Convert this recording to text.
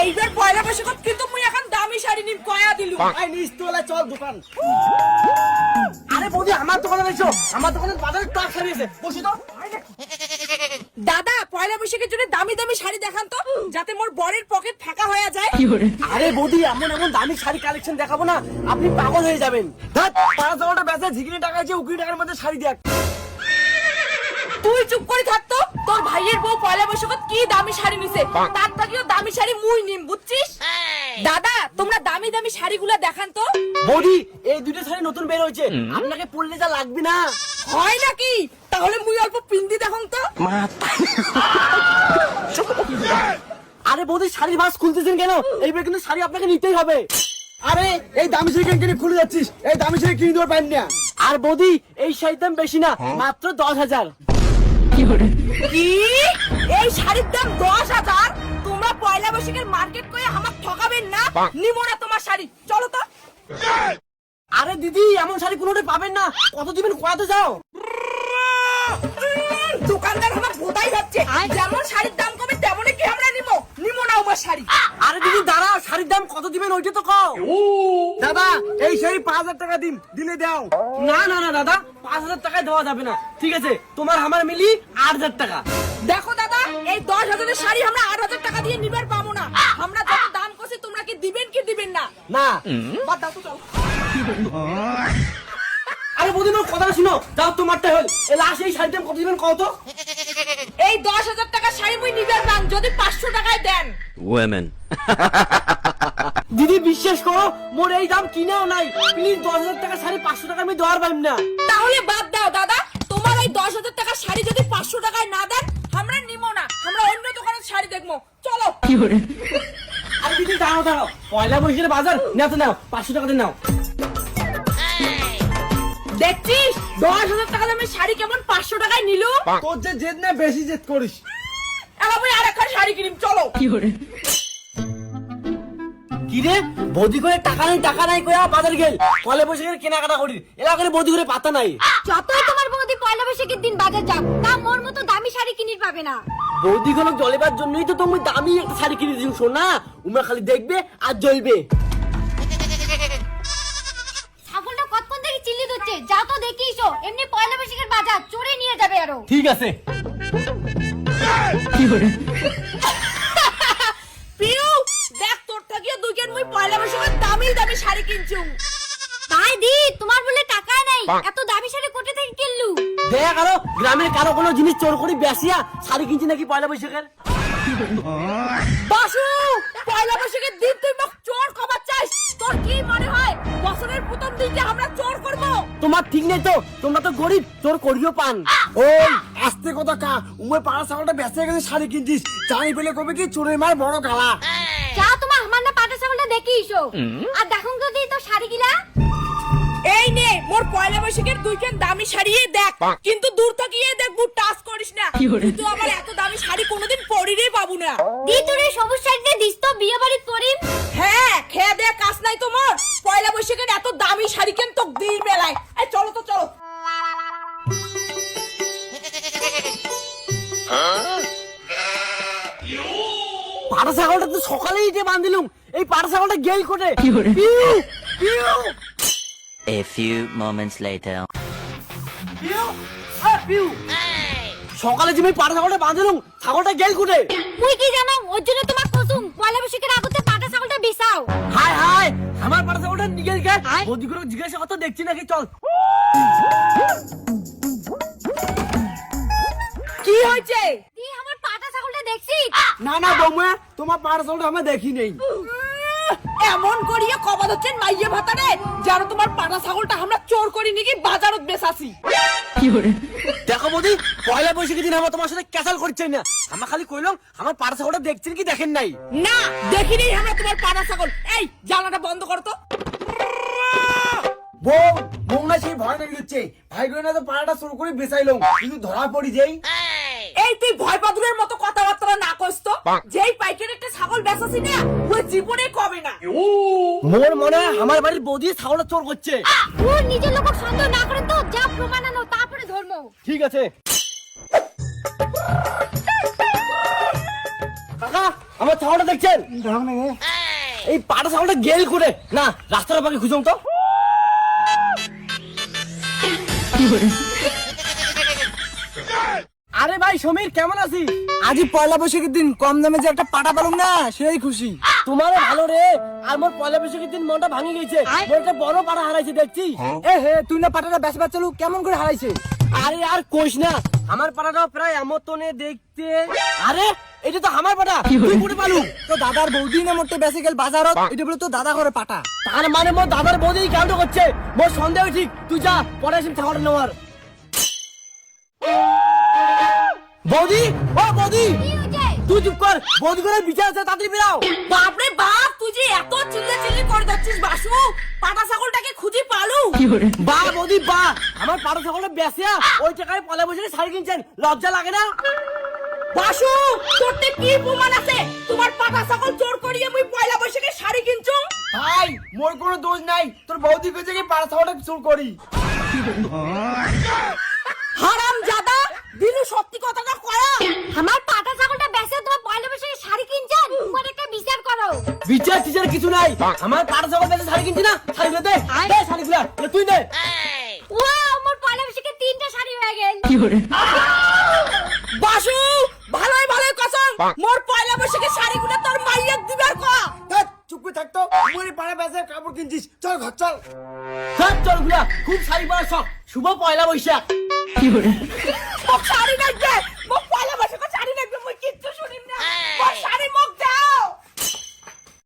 এইবার পয়লা বৈশাখ কিন্তু মুই এখন দামি শাড়ি নিম কয়া দিলু আই নিস্তলা চল দোকান। আরে বৌদি আমার দোকানে এসো, আমার দোকানে বাজারে টক শাড়ি আছে, বসি তো। দাদা পয়লা বৈশাখের জন্য দামি দামি শাড়ি দেখান তো যাতে মোর বরের পকেট ফাঁকা হয়ে যায়। আরে বৌদি এমন এমন দামি শাড়ি কালেকশন দেখাবো না, আপনি পাগল হয়ে যাবেন। ধ্যাৎ, 5,000 বেচে ঝিগিনি টাকা আছে, উকিনি টাকার মধ্যে শাড়ি দেখ। তুই চুপ করে থাকতো, তোর ভাইয়ের বউ পয়লা বৈশাখত কি দামি শাড়ি নিছে, তার থেকেও দামি শাড়ি মুই নিম, বুঝছিস? দাদা তোমরা দামি দামি শাড়িগুলো দেখান তো। বৌদি এই দুটো শাড়ি নতুন বের হয়েছে, আপনাকে পরলে যা লাগবে না। হয় নাকি? তাহলে মুই অল্প পিন্দি দেখান তো। আরে বৌদি শাড়ির ভাঁজ খুলতেছেন কেন? এইবার কিন্তু শাড়ি আপনাকে নিতেই হবে। আরে এই দামি শাড়ি কেন খুলে যাচ্ছিস? এই দামি শাড়ি কিনে দেওয়ার পাইন না। আর বৌদি এই শাড়ির দাম বেশি না, মাত্র 10,000। কি এই শাড়ির দাম 10,000? তোমরা পয়লা বৈশাখের মার্কেট করে আমাকে ঠকাবেন না, নিমো না তোমার শাড়ি, চলো তো। আরে দিদি এমন শাড়ি কোনোটাই পাবেন না, কত দিবেন কয়াতে যাও। দোকানদার আমার ভোটাই ভাবছে যেমন শাড়ির দাম কমে তেমনই কি আমরা নিমো না আমার শাড়ি। আরে দিদি দাঁড়াও, শাড়ির দাম কত দিবেন ওইটা তো কও। দাদা এই শাড়ি 5,000 টাকা দিলে দাও। না না না দাদা, 5,000 টাকায় দেওয়া যাবে না। ঠিক আছে তোমার আমার মিলি 8,000 টাকা। দেখো দাদা এই 10,000-এর শাড়ি আমরা 8,000 টাকা দিয়ে নিবার পাবো না। আমরা যত দাম করছি তোমরা কি দিবেন কি দিবেন না? না। বাদ দাও তো, চলো। আরে বৌদি আমার কথা শুনো, যাও তোমারটা হল। এই লাস্ট এই শাড়ির দাম কত দিবেন কত? এই 10,000 টাকা শাড়ি মুই নিবার পান যদি 500 টাকায় দেন। Women. দিদি বিশ্বাস করো মোর এই দাম কিনেও নাই। প্লিজ 10,000 টাকা শাড়ি 500 টাকা আমি দেওয়ার পাইম না। তাহলে বাদ দাও দাদা, তোমার এই 10,000 টাকা শাড়ি যদি 500 টাকায় না দেন আমরা নিমো না, আমরা অন্য দোকানের শাড়ি দেখবো, চলো। আরে দিদি দাঁড়াও দাঁড়াও, পয়লা বৈশাখের বাজার না তো নাও, 500 টাকা দিয়ে নাও। দেখছিস 10,000 টাকা দামের শাড়ি কেমন 500 টাকায় নিল। তোর যে জেদ না বেশি জেদ করিস। এবার আমি আরেকটা শাড়ি কিনিম, চলো। কি রে বৌদি করে টাকা নাই কয়া বাজার গেল, পয়লা বৈশাখের কেনাকাটা করি। এলা করে বৌদি করে পাতা নাই। যতই তোমার বৌদি পয়লা বৈশাখের দিন বাজার যাও, তা মোর মতো দামি শাড়ি কিনির পাবে না। বৌদি গুলো জ্বলেবার জন্যই তো তুমি দামি একটা শাড়ি কিনে দিও। শোনা উমা খালি দেখবে আর জ্বলবে। ছাগলটা কতক্ষণ থেকে চিল্লি দিচ্ছে, যাও তো দেখিসো। এমনি পয়লা বৈশাখের বাজার চোরে নিয়ে যাবে আরো। ঠিক আছে। পিউ দেখ তোর থাকিও দুইজন মুই পয়লা বৈশাখের দামি দামি শাড়ি কিনছুম। তাই দি তোমার বলে টাকা নাই, এত দামি শাড়ি কোথা থেকে কিনলু? দেখ আরো গ্রামের কারো কোনো জিনিস চোর করে বেসিয়া শাড়ি কিনছি নাকি পয়লা বৈশাখের। বাসু পয়লা বৈশাখের দিন তুই মোক চোর কবার চাইস? তোর কি মনে হয় বছরের প্রথম দিনটা আমরা চোর করব? তোমার ঠিক নেই তো, তোমরা তো গরিব, চোর করিও পান। ওই আস্তে কথা কা, উমে পাড়া ছাগলটা বেঁচে গেছে শাড়ি কিনছিস, জানি পেলে কবে কি চোরের মার বড় গালা। যাও তোমার আমার না পাটা ছাগলটা দেখিসো। আর দেখুন তো দি তো শাড়ি গিলা। এই নে মোর পয়লা বৈশাখের দুইখান দামি শাড়ি দেখ, কিন্তু দূর থাকিয়ে দেখবো, টাচ করিস না। তুই আমার এত দামি শাড়ি কোনোদিন পরিরে পাবো না। দি তোর এই সবুজ শাড়িটা দিস তো, বিয়ে বাড়ি পরিম। হ্যাঁ খেয়ে দেয়া কাজ নাই তোমার। পয়লা বৈশাখের এত দামি শাড়ি কেন তো দিই মেলায়। এই চলো তো চলো। পাড়া ছাগলটা তো সকালেই ইটে বাঁধিলুম, এই পাড়া ছাগলটা গেল কোটে। Piu Piu A few moments later. Piu Piu, সকালে যে আমি পাড়া ছাগলটা বাঁধিলুম, ছাগলটা গেল কোটে। মুই কি জানো, ওর জন্য তোমার কসুম পয়লা বৈশাখের আগতে পাটা ছাগলটা বিছাও। হাই হাই আমার পাড়া ছাগলটা নিগেল গে। বৌদি করে জিজ্ঞাসা কত দেখছি নাকি, চল। কি হয়েছে? দি আমার পাটা ছাগলটা দেখছি। না না বৌমা, তোমার পাড়া ছাগলটা আমি দেখি নেই। এমন করিয়ে কবাদ হচ্ছেন মাইয়ে ভাতারে যেন তোমার পাটা ছাগলটা আমরা চোর করি নাকি বাজারত বেচাছি। দেখো বৌদি পয়লা বৈশাখের দিন আমার তোমার সাথে ক্যাসাল করছে না। আমার খালি কইলাম আমার পাড়া ছাগলটা দেখছেন কি দেখেন নাই। না দেখিনি আমরা তোমার পাটা ছাগল। এই জানাটা বন্ধ করো তো। বউ বউ না সেই ভয় লেগে যাচ্ছে, ভাই করে না তো পাড়াটা শুরু করে বেচাইলাম, কিন্তু ধরা পড়ি যাই। এই তুই ভয় পাদুরের মতো কথাবার্তা না কইস তো। যেই পাইকারি একটা ছাগল বেচাছি না ওই জীবনে কবে না। মোর মনে হয় আমার বাড়ির বৌদি ছাগলটা চোর করছে। ওর নিজের লোক সন্দেহ না করেন তো, যা প্রমাণ আনো তারপরে ধর্ম। ঠিক আছে। ছাগলটা দেখছেন? এই পাটা ছাগলটা গেল করে না, রাস্তার পাখি খুঁজুন তো। আরে ভাই সমীর, কেমন আছিস? আজই পয়লা বৈশাখের দিন কম দামে যে একটা পাটা পেলাম না, সেই খুশি। তোমার ভালো রে, আর মোর পয়লা বৈশাখের দিন মনটা ভাঙি গেছে। মোর একটা বড় পাড়া হারাইছে দেখছি। এ হে, তুই না পাটাটা বেচবার চালু, কেমন করে হারাইছে? আরে আর কোশ না, আমার পাড়াটাও প্রায় এমতনে দেখতে। আরে এটা তো আমার পাড়া, তুই করে পালু। তো দাদার বৌদি না মোটে বেঁচে গেল বাজারত, এটা বলে তো দাদা করে পাটা। তার মানে মোর দাদার বৌদি কাণ্ড করছে। মোর সন্দেহ ঠিক, তুই যা পরে এসে ছাগলটা নেওয়ার। বৌদি, ও বৌদি, কি হয়েছে? তুই চুপ কর। বৌদি করে বিচার আছে, তাড়াতাড়ি বেরাও। বাপরে বাপ, তুই যে এত চিল্লাচিল্লি করে যাচ্ছিস বাসু, পাটা ছাগলটাকে খুঁজে পালু। বা বৌদি বা, আমার পাড়া ছাগলটা বেঁচে ওই টাকায় পয়লা বৈশাখে শাড়ি কিনছেন, লজ্জা লাগে না? বাসু, তোরতে কি প্রমাণ আছে তোমার পাটা ছাগল চোর করিয়ে মুই পয়লা বৈশাখে শাড়ি কিনছো? ভাই মোর কোনো দোষ নাই, তোর বৌদি কইছে কি পাটা ছাগলটা চুর করি। হারাম জাদা, দিনু সত্যি কথাটা কয়া। আমার পাটা ছাগলটা বেচে তোমার পয়লা বৈশাখে শাড়ি কিনছেন, তোমার একটা বিচার করো। বিচার টিচার কিছু নাই, আমার পাড়া ছাগল বেঁচে শাড়ি কিনছি না, শাড়িগুলো দে, দে শাড়িগুলো, এ তুই নে। ওয়াও, আমার পয়লা বৈশাখে 3টা শাড়ি হয়ে গেল। বাসু, ভালোই ভালোই কসম, মোর পয়লা বৈশাখে শাড়িগুলো তোর মাইয়াক দিবার কয়া। ধ্যাৎ, চুপ করে থাকতো, মোর এই পাড়া বেচে কাপড় কিনছিস, চল ঘর চল। সব চলগুলা খুব শাড়ি পরা শখ, শুভ পয়লা বৈশাখ। মোক শাড়ি লাগবে, মোক পয়লা বৈশাখে শাড়ি লাগবে, মুই কিচ্ছু শুনিম না। মোর শাড়ি